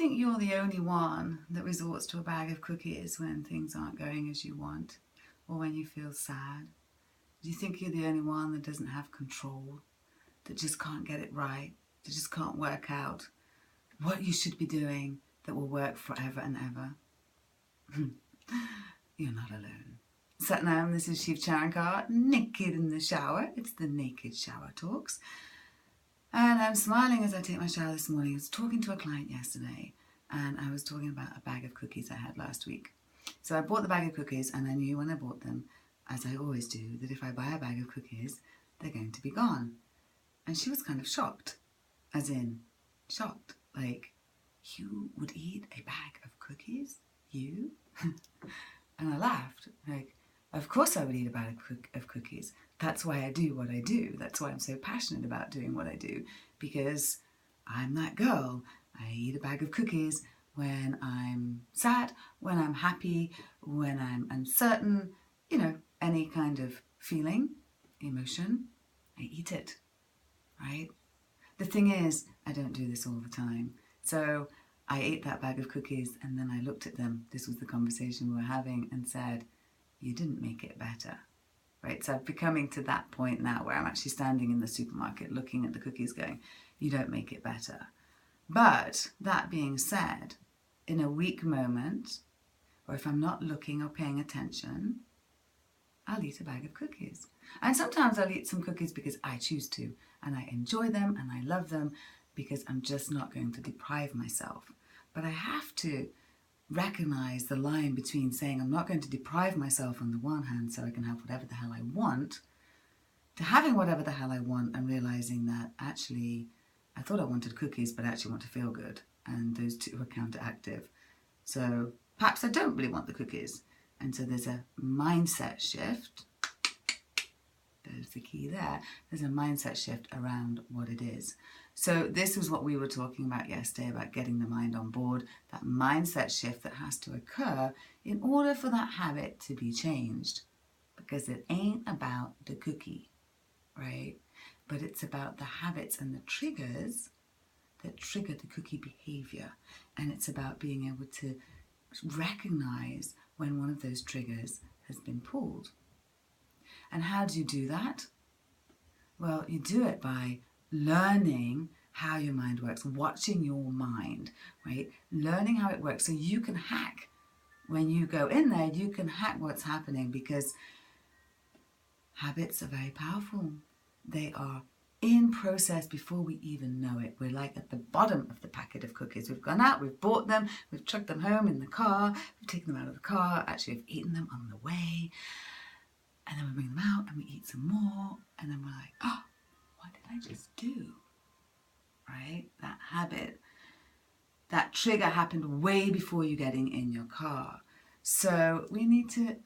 think you're the only one that resorts to a bag of cookies when things aren't going as you want or when you feel sad? Do you think you're the only one that doesn't have control, that just can't get it right, that just can't work out what you should be doing that will work forever and ever? You're not alone. Satnam, this is Shiv Chankar, naked in the shower. It's the Naked Shower Talks. And I'm smiling as I take my shower this morning. I was talking to a client yesterday and I was talking about a bag of cookies I had last week. So I bought the bag of cookies and I knew when I bought them, as I always do, that if I buy a bag of cookies, they're going to be gone. And she was kind of shocked, as in shocked, like, you would eat a bag of cookies? You? And I laughed, like, of course I would eat a bag of cookies. That's why I do what I do. That's why I'm so passionate about doing what I do, because I'm that girl. I eat a bag of cookies when I'm sad, when I'm happy, when I'm uncertain, any kind of feeling, emotion, I eat it, right? The thing is, I don't do this all the time. So I ate that bag of cookies and then I looked at them. This was the conversation we were having, and said, you didn't make it better, right? So I'm becoming to that point now where I'm actually standing in the supermarket looking at the cookies going, you don't make it better. But that being said, in a weak moment, or if I'm not looking or paying attention, I'll eat a bag of cookies. And sometimes I'll eat some cookies because I choose to, and I enjoy them and I love them because I'm just not going to deprive myself. But I have to recognize the line between saying I'm not going to deprive myself on the one hand so I can have whatever the hell I want, to having whatever the hell I want and realizing that actually I thought I wanted cookies but I actually want to feel good, and those two are counteractive. So perhaps I don't really want the cookies, and so there's a mindset shift. There's the key there. There's a mindset shift around what it is. So this is what we were talking about yesterday, about getting the mind on board, that mindset shift that has to occur in order for that habit to be changed. Because it ain't about the cookie, right? But it's about the habits and the triggers that trigger the cookie behavior. And it's about being able to recognize when one of those triggers has been pulled. And how do you do that? Well, you do it by learning how your mind works, watching your mind, right? Learning how it works so you can hack. When you go in there, you can hack what's happening, because habits are very powerful. They are in process before we even know it. We're like at the bottom of the packet of cookies. We've gone out, we've bought them, we've trucked them home in the car, we've taken them out of the car, actually we've eaten them on the way, and then we bring them out and we eat some more, and then we're like, oh, what did I just do? Right? That habit, that trigger happened way before you getting in your car. So we need to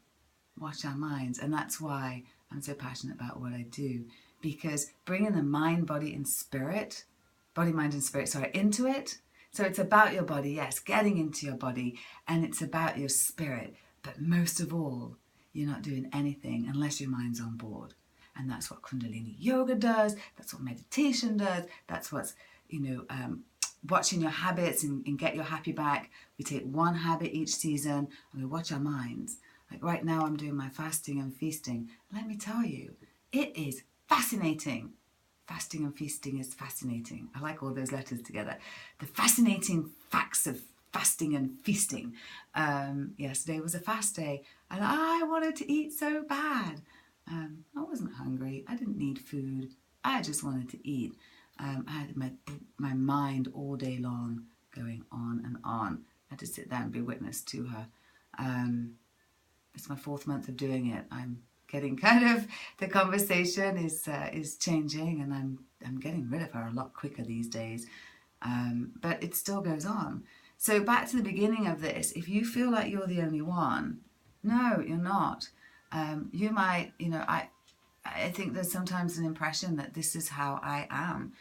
watch our minds, and that's why I'm so passionate about what I do, because bringing the mind, body, and spirit, body, mind, and spirit, into it. So it's about your body, yes, getting into your body, and it's about your spirit. But most of all, you're not doing anything unless your mind's on board. And that's what Kundalini Yoga does. That's what meditation does. That's what's, watching your habits and get your happy back. We take one habit each season and we watch our minds. Like right now I'm doing my fasting and feasting. Let me tell you, it is fascinating. Fasting and feasting is fascinating. I like all those letters together. The fascinating facts of fasting and feasting. Yesterday was a fast day and I wanted to eat so bad. I wasn't hungry. I didn't need food. I just wanted to eat. I had my mind all day long going on and on. I had to sit there and be witness to her. It's my 4th month of doing it. I'm getting the conversation is changing, and I'm getting rid of her a lot quicker these days. But it still goes on. So back to the beginning of this, if you feel like you're the only one, no, you're not. You might, I think there's sometimes an impression that this is how I am,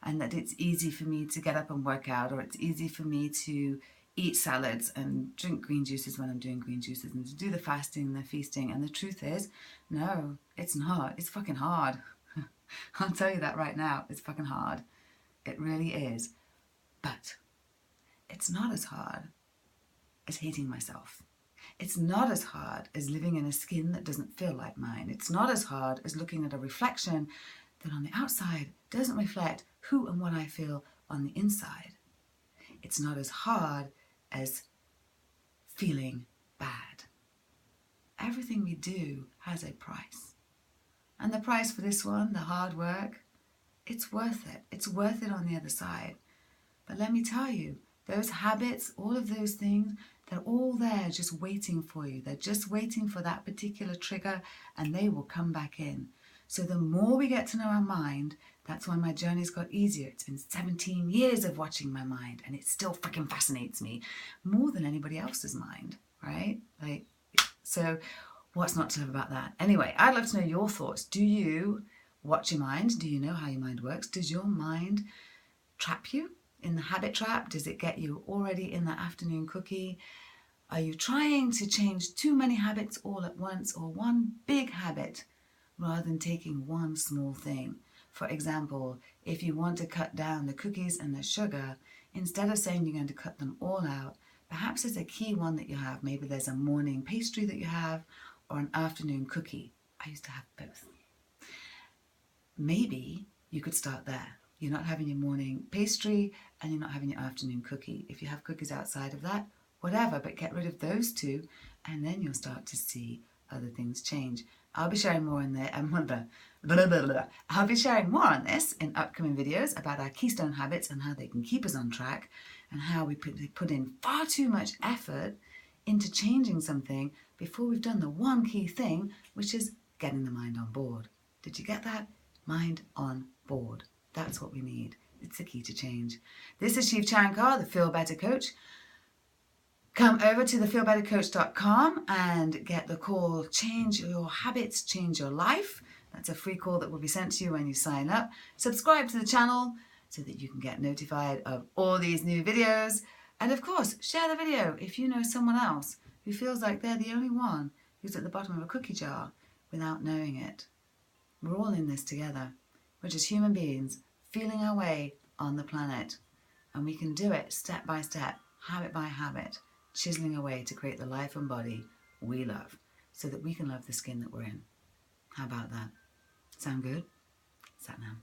and that it's easy for me to get up and work out, or it's easy for me to eat salads and drink green juices when I'm doing green juices, and to do the fasting and the feasting. And the truth is, no, it's not. It's fucking hard. I'll tell you that right now. It's fucking hard. It really is. But It's not as hard as hating myself. It's not as hard as living in a skin that doesn't feel like mine. It's not as hard as looking at a reflection that on the outside doesn't reflect who and what I feel on the inside. It's not as hard as feeling bad. Everything we do has a price. And the price for this one, the hard work, it's worth it. It's worth it on the other side. But let me tell you, those habits, all of those things, they're all there just waiting for you. They're just waiting for that particular trigger and they will come back in. So the more we get to know our mind, that's why my journey's got easier. It's been 17 years of watching my mind and it still freaking fascinates me more than anybody else's mind, right? So what's not to love about that? Anyway, I'd love to know your thoughts. Do you watch your mind? Do you know how your mind works? Does your mind trap you in the habit trap? Does it get you already in that afternoon cookie? Are you trying to change too many habits all at once, or one big habit rather than taking one small thing? For example, if you want to cut down the cookies and the sugar, instead of saying you're going to cut them all out, perhaps there's a key one that you have. Maybe there's a morning pastry that you have or an afternoon cookie. I used to have both. Maybe you could start there. You're not having your morning pastry and you're not having your afternoon cookie. If you have cookies outside of that, whatever, but get rid of those two and then you'll start to see other things change. I'll be sharing more on I'll be sharing more on this in upcoming videos about our keystone habits and how they can keep us on track, and how we put in far too much effort into changing something before we've done the one key thing, which is getting the mind on board. Did you get that? Mind on board. That's what we need. It's the key to change. This is Shiv Chankar, the Feel Better Coach. Come over to thefeelbettercoach.com and get the call, Change Your Habits, Change Your Life. That's a free call that will be sent to you when you sign up. Subscribe to the channel so that you can get notified of all these new videos. And of course, share the video if you know someone else who feels like they're the only one who's at the bottom of a cookie jar without knowing it. We're all in this together. We're just human beings feeling our way on the planet. And we can do it step by step, habit by habit, chiseling away to create the life and body we love so that we can love the skin that we're in. How about that? Sound good? Sat now.